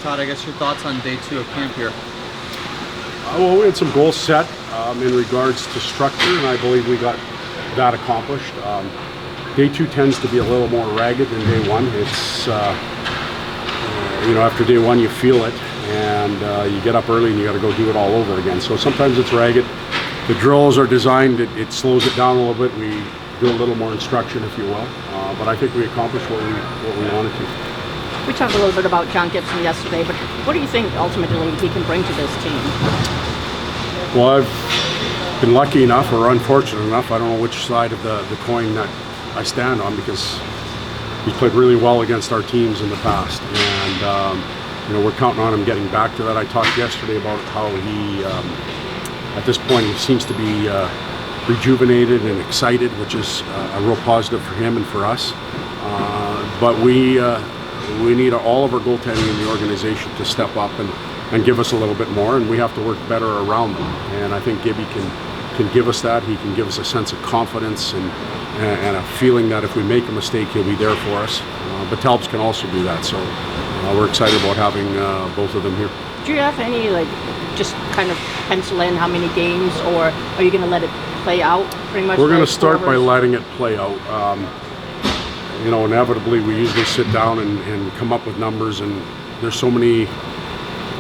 Todd, I guess your thoughts on day 2 of camp here? Well, we had some goals set in regards to structure, and I believe we got that accomplished. Day 2 tends to be a little more ragged than day 1. It's, after day 1 you feel it, and you get up early and you got to go do it all over again. So sometimes it's ragged. The drills are designed, it slows it down a little bit. We do a little more instruction, if you will. But I think we accomplished what we wanted to. We talked a little bit about John Gibson yesterday, but what do you think ultimately he can bring to this team? Well, I've been lucky enough, or unfortunate enough, I don't know which side of the coin that I stand on, because he's played really well against our teams in the past. And, we're counting on him getting back to that. I talked yesterday about how he, at this point, he seems to be rejuvenated and excited, which is a real positive for him and for us. But we need all of our goaltending in the organization to step up and give us a little bit more, and we have to work better around them. And I think Gibby can give us that. He can give us a sense of confidence and a feeling that if we make a mistake, he'll be there for us. But Talbs can also do that, so we're excited about having both of them here. Do you have any, just kind of pencil in how many games, or are you going to let it play out pretty much? We're going to start by letting it play out. Inevitably we usually sit down and come up with numbers, and there's so many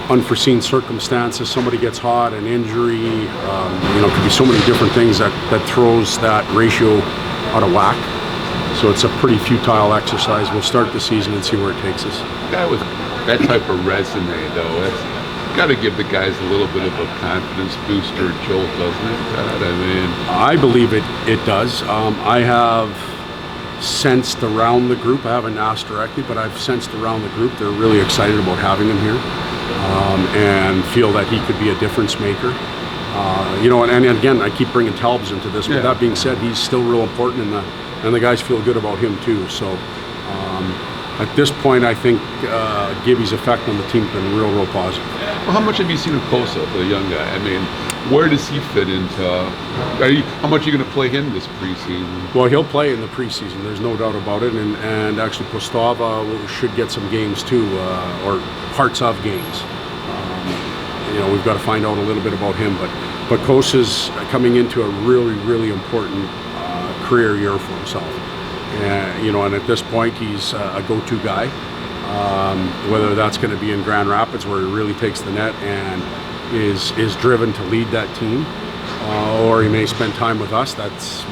unforeseen circumstances. Somebody gets hot, an injury, it could be so many different things that throws that ratio out of whack. So it's a pretty futile exercise. We'll start the season and see where it takes us. Guy with that type of resume, though, it's got to give the guys a little bit of a confidence booster, jolt, doesn't it, Todd? I believe it does. I have sensed around the group, I haven't asked directly, but I've sensed around the group they're really excited about having him here, and feel that he could be a difference maker. And again, I keep bringing Talbs into this, but that being said, he's still real important, and the guys feel good about him too. So at this point, I think Gibby's effect on the team has been real positive. Well, how much have you seen of Kosa, the young guy? Where does he fit into? How much are you going to play him this preseason? Well, he'll play in the preseason. There's no doubt about it. And actually, Postava should get some games too, or parts of games. We've got to find out a little bit about him. But Kosa's coming into a really important career year for himself. And at this point, he's a go-to guy. Whether that's going to be in Grand Rapids, where he really takes the net and is driven to lead that team, or he may spend time with us.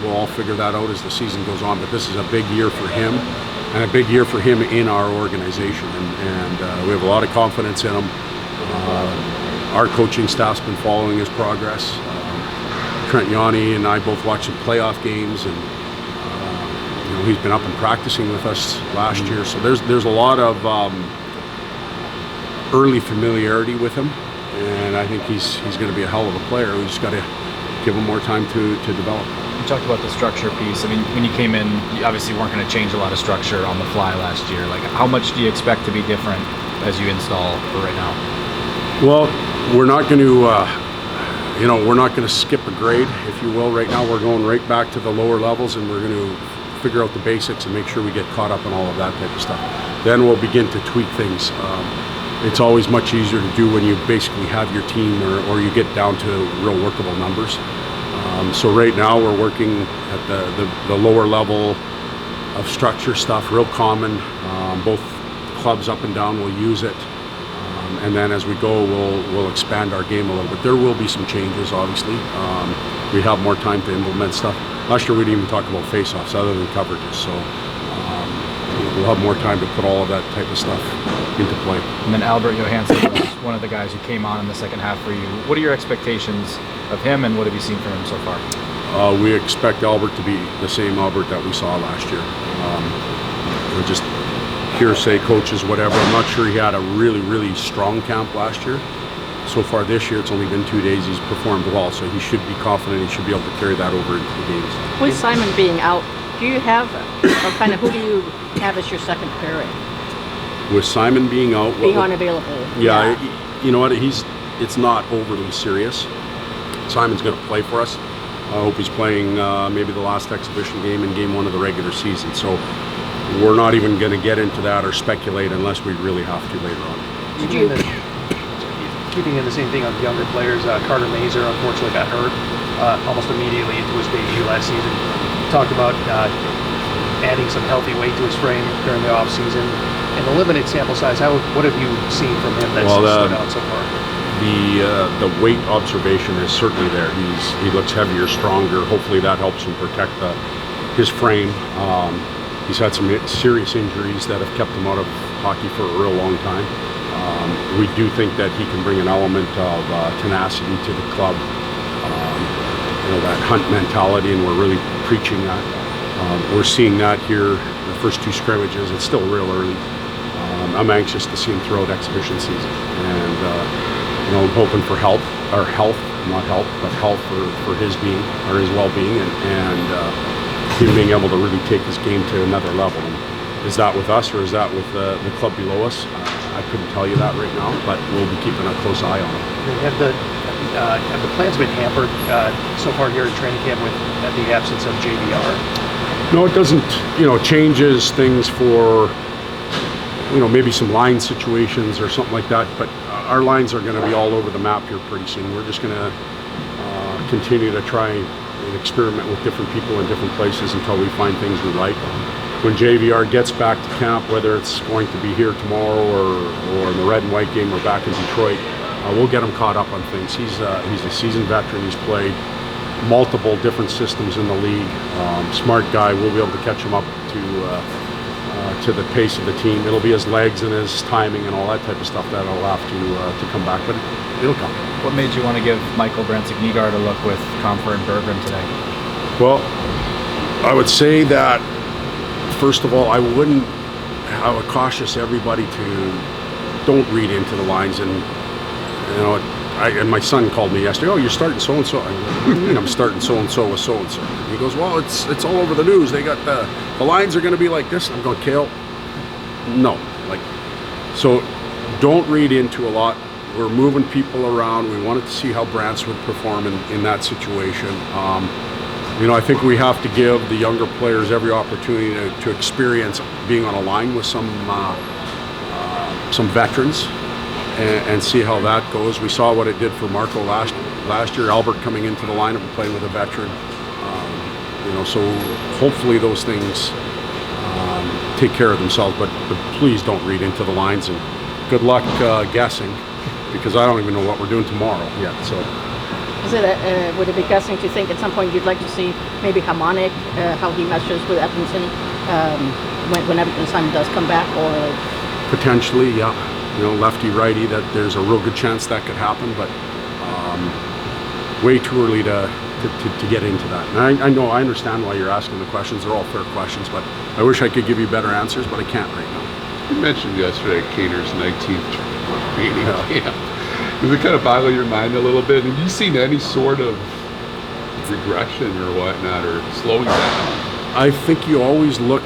We'll all figure that out as the season goes on. But this is a big year for him, and a big year for him in our organization. And we have a lot of confidence in him. Our coaching staff's been following his progress. Trent Yanni and I both watched some playoff games, and he's been up and practicing with us last year. So there's a lot of early familiarity with him. And I think he's going to be a hell of a player. We just got to give him more time to develop. You talked about the structure piece. When you came in, you obviously weren't going to change a lot of structure on the fly last year. How much do you expect to be different as you install for right now? Well, we're not going to skip a grade, if you will. Right now, we're going right back to the lower levels, and we're going to figure out the basics and make sure we get caught up on all of that type of stuff. Then we'll begin to tweak things. It's always much easier to do when you basically have your team, or you get down to real workable numbers. So right now we're working at the lower level of structure stuff, real common. Both clubs up and down will use it. And then as we go, we'll expand our game a little bit. There will be some changes, obviously. We have more time to implement stuff. Last year we didn't even talk about face-offs other than coverages. So we'll have more time to put all of that type of stuff into play. And then Albert Johansson was one of the guys who came on in the second half for you. What are your expectations of him, and what have you seen from him so far? We expect Albert to be the same Albert that we saw last year. We're just hearsay, coaches, whatever. I'm not sure he had a really strong camp last year. So far this year, it's only been 2 days. He's performed well, so he should be confident. He should be able to carry that over into the games. With Simon being out, do you have, or kind of who do you have as your second pairing? With Simon being out, being unavailable. Yeah, you know what? It's not overly serious. Simon's going to play for us. I hope he's playing maybe the last exhibition game in game 1 of the regular season. So we're not even going to get into that or speculate unless we really have to later on. Keeping in the same thing on younger players, Carter Mazur unfortunately got hurt almost immediately into his debut last season. Talked about adding some healthy weight to his frame during the off season. In the limited sample size, what have you seen from him that's stood out so far? The weight observation is certainly there. He looks heavier, stronger. Hopefully that helps him protect his frame. He's had some serious injuries that have kept him out of hockey for a real long time. We do think that he can bring an element of tenacity to the club, that hunt mentality, and we're really preaching that. We're seeing that here in the first two scrimmages. It's still real early. I'm anxious to see him throughout exhibition season, and I'm hoping for health, but health for his being, or his well-being, and him being able to really take his game to another level. And is that with us, or is that with the club below us? I couldn't tell you that right now, but we'll be keeping a close eye on it. Have the plans been hampered so far here in training camp with the absence of JVR? No, it doesn't. Changes things for maybe some line situations or something like that. But our lines are going to be all over the map here pretty soon. We're just going to continue to try and experiment with different people in different places until we find things we like. When JVR gets back to camp, whether it's going to be here tomorrow or in the red and white game or back in Detroit, we'll get him caught up on things. He's a seasoned veteran. He's played multiple different systems in the league. Smart guy. We'll be able to catch him up to the pace of the team. It'll be his legs and his timing and all that type of stuff that'll have to come back, but it'll come. What made you want to give Michael Bransick-Nygaard a look with Comfort and Berggren today? Well, I would say that first of all, I would cautious everybody to don't read into the lines. And and my son called me yesterday. Oh, you're starting so and so. What do you mean I'm starting so and so with so and so? He goes, well, it's all over the news. They got the lines are going to be like this. And I'm going, Kale, no, so don't read into a lot. We're moving people around. We wanted to see how Brants would perform in that situation. I think we have to give the younger players every opportunity to experience being on a line with some veterans and see how that goes. We saw what it did for Marco last year. Albert coming into the lineup and playing with a veteran. So hopefully those things take care of themselves. But please don't read into the lines, and good luck guessing, because I don't even know what we're doing tomorrow yet. So. Would it be guessing to think at some point you'd like to see maybe Harmonic, how he meshes with Edmonton when Edmonton's time does come back, or potentially, yeah, lefty righty, that there's a real good chance that could happen, but way too early to get into that. And I understand why you're asking the questions. They're all fair questions, but I wish I could give you better answers, but I can't right now. You mentioned yesterday Kaner's 19th meeting camp. Does it kind of boggle your mind a little bit? Have you seen any sort of regression or whatnot, or slowing down? I think you always look,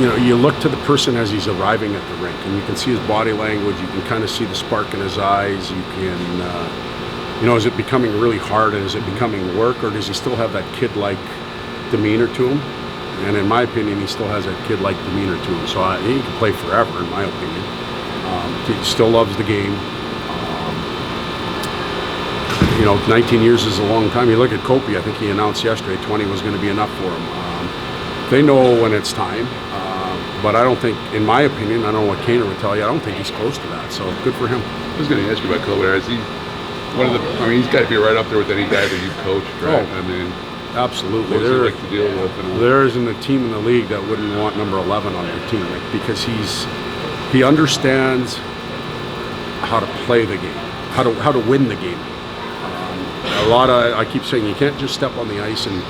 you look to the person as he's arriving at the rink, and you can see his body language. You can kind of see the spark in his eyes. You can, is it becoming really hard, and is it becoming work, or does he still have that kid-like demeanor to him? And in my opinion, he still has that kid-like demeanor to him. So he can play forever, in my opinion. He still loves the game. 19 years is a long time. You look at Kopi, I think he announced yesterday 20 was going to be enough for him. They know when it's time, but I don't think, in my opinion, I don't know what Kane would tell you, I don't think he's close to that, so good for him. I was going to ask you about Kopi. Is he one of the, he's got to be right up there with any guy that you've coached, right? Absolutely. Like to deal with there isn't a team in the league that wouldn't want number 11 on their team, because he understands how to play the game, how to win the game. I keep saying, you can't just step on the ice and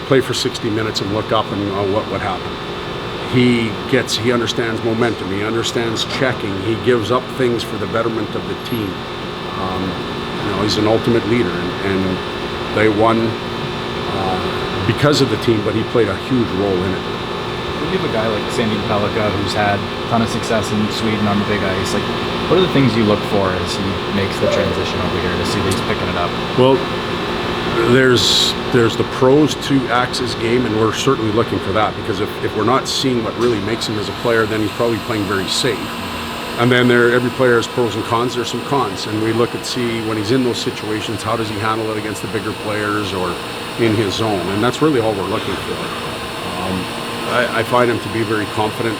play for 60 minutes and look up and what would happen. He understands momentum. He understands checking. He gives up things for the betterment of the team. He's an ultimate leader, and they won because of the team, but he played a huge role in it. You have a guy like Sandy Pellikka who's had a ton of success in Sweden on the big ice. What are the things you look for as he makes the transition over here to see that he's picking it up? Well, there's the pros to Axe's game, and we're certainly looking for that, because if we're not seeing what really makes him as a player, then he's probably playing very safe. And then every player has pros and cons. There's some cons, and we look at see when he's in those situations, how does he handle it against the bigger players or in his zone, and that's really all we're looking for. I find him to be very confident.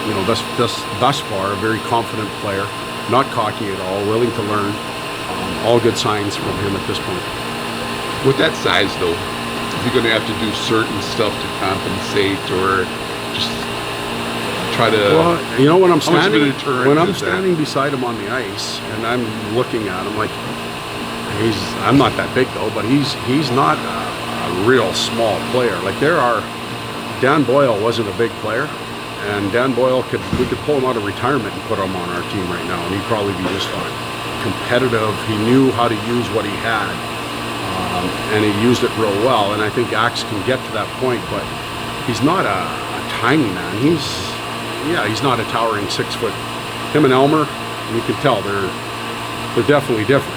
You know, thus far, a very confident player, not cocky at all, willing to learn. All good signs from him at this point. With that size, though, is he going to have to do certain stuff to compensate, or just try to? Well, you know, when I'm how much of a standing deterrent is that? beside him on the ice, and I'm looking at him like I'm not that big though, but he's not a real small player. Like Dan Boyle wasn't a big player, and Dan Boyle we could pull him out of retirement and put him on our team right now, and he'd probably be just fine. Competitive, he knew how to use what he had. And he used it real well, and I think Axe can get to that point, but he's not a tiny man. He's not a towering 6 foot. Him and Elmer, you can tell they're definitely different,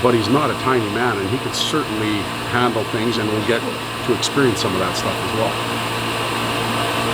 but he's not a tiny man, and he can certainly handle things, and we'll get to experience some of that stuff as well.